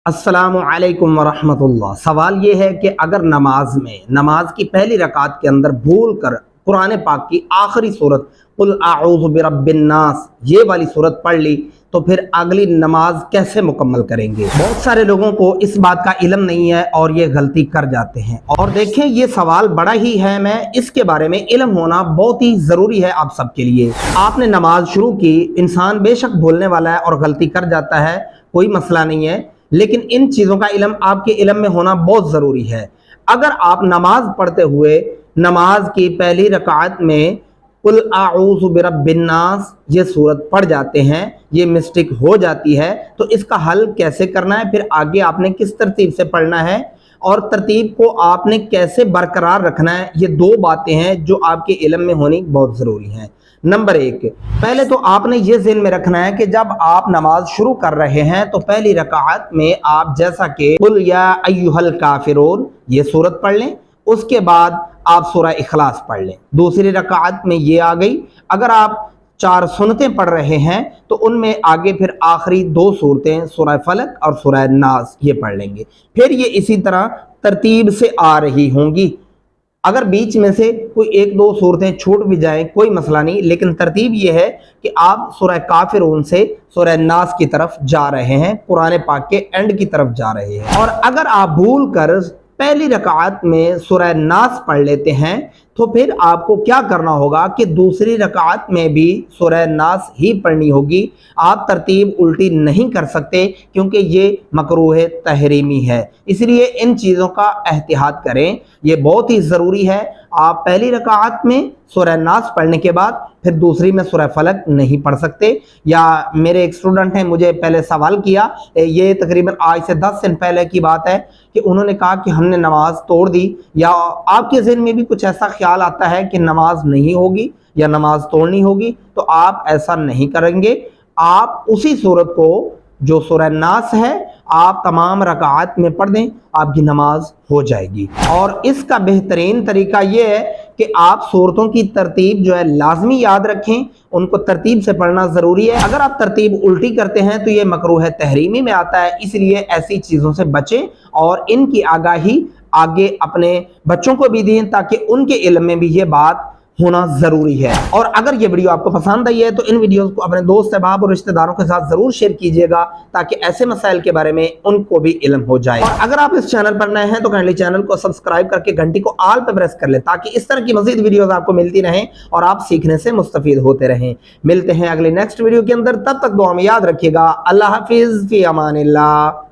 अस्सलामु अलैकुम वरहमतुल्लाह। सवाल ये है कि अगर नमाज की पहली रकात के अंदर भूल कर कुरान पाक की आखिरी सूरत कुल आऊज़ु बिरब्बिन नास ये वाली सूरत पढ़ ली तो फिर अगली नमाज कैसे मुकम्मल करेंगे। बहुत सारे लोगों को इस बात का इल्म नहीं है और ये गलती कर जाते हैं। और देखें, ये सवाल बड़ा ही है, मैं इसके बारे में इल्म होना बहुत ही ज़रूरी है आप सबके लिए। आपने नमाज शुरू की, इंसान बेशक भूलने वाला है और गलती कर जाता है, कोई मसला नहीं है, लेकिन इन चीज़ों का इल्म आपके इल्म में होना बहुत ज़रूरी है। अगर आप नमाज पढ़ते हुए नमाज की पहली रकात में कुल आऊज़ु बिरब्बिन नास ये सूरत पढ़ जाते हैं, ये मिस्टेक हो जाती है, तो इसका हल कैसे करना है, फिर आगे आपने किस तरतीब से पढ़ना है और तरतीब को आपने कैसे बरकरार रखना है, ये दो बातें हैं जो आपके इल्म में होनी बहुत ज़रूरी हैं। नंबर एक, पहले तो आपने ये ज़हन में रखना है कि जब आप नमाज शुरू कर रहे हैं तो पहली रकात में आप जैसा कि कुल या अय्युहल काफिरून ये सूरत पढ़ लें, उसके बाद आप सूरह इखलास पढ़ लें। दूसरी रकात में ये आ गई। अगर आप 4 सुन्नतें पढ़ रहे हैं तो उनमें आगे फिर आखिरी 2 सूरतें सूरह फलक और सूरह नास ये पढ़ लेंगे। फिर ये इसी तरह तरतीब से आ रही होंगी। अगर बीच में से कोई 1-2 सूरतें छूट भी जाएं कोई मसला नहीं, लेकिन तरतीब ये है कि आप सूरह काफिरून से सूरह नास की तरफ जा रहे हैं, कुरान पाक के एंड की तरफ जा रहे हैं। और अगर आप भूल कर पहली रकात में सूरह नास पढ़ लेते हैं तो फिर आपको क्या करना होगा कि दूसरी रकात में भी सूरह नास ही पढ़नी होगी। आप तरतीब उल्टी नहीं कर सकते क्योंकि ये मकरूह तहरीमी है, इसलिए इन चीज़ों का एहतियात करें, ये बहुत ही ज़रूरी है। आप पहली रकात में सूरह नास पढ़ने के बाद फिर दूसरी में सूरह फलक नहीं पढ़ सकते। या मेरे एक स्टूडेंट हैं, मुझे पहले सवाल किया, ये तकरीबन आज से 10 दिन पहले की बात है, कि उन्होंने कहा कि हमने नमाज तोड़ दी, या आपके ज़हन में भी कुछ ऐसा ख्याल आता है कि नमाज नहीं होगी या नमाज तोड़नी होगी, तो आप ऐसा नहीं करेंगे। आप उसी सूरत को जो सूरह नास है आप तमाम रकात में पढ़ दें, आपकी नमाज हो जाएगी। और इसका बेहतरीन तरीका यह है कि आप सूरतों की तरतीब जो है लाजमी याद रखें, उनको तरतीब से पढ़ना ज़रूरी है। अगर आप तरतीब उल्टी करते हैं तो ये मकरूह तहरीमी में आता है, इसलिए ऐसी चीज़ों से बचें और इनकी आगाही आगे अपने बच्चों को भी दें ताकि उनके इल्म में भी ये बात होना ज़रूरी है। और अगर ये वीडियो आपको पसंद आई है तो इन वीडियोस को अपने दोस्त अहबाब और रिश्तेदारों के साथ ज़रूर शेयर कीजिएगा ताकि ऐसे मसाइल के बारे में उनको भी इल्म हो जाए। और अगर आप इस चैनल पर नए हैं तो काइंडली चैनल को सब्सक्राइब करके घंटी को ऑल पे प्रेस कर लें ताकि इस तरह की मज़ीद वीडियोस आपको मिलती रहें और आप सीखने से मुस्तफीद होते रहें। मिलते हैं अगले नेक्स्ट वीडियो के अंदर, तब तक दुआ में याद रखिएगा। अल्लाह हाफिज़, फी अमानिल्लाह।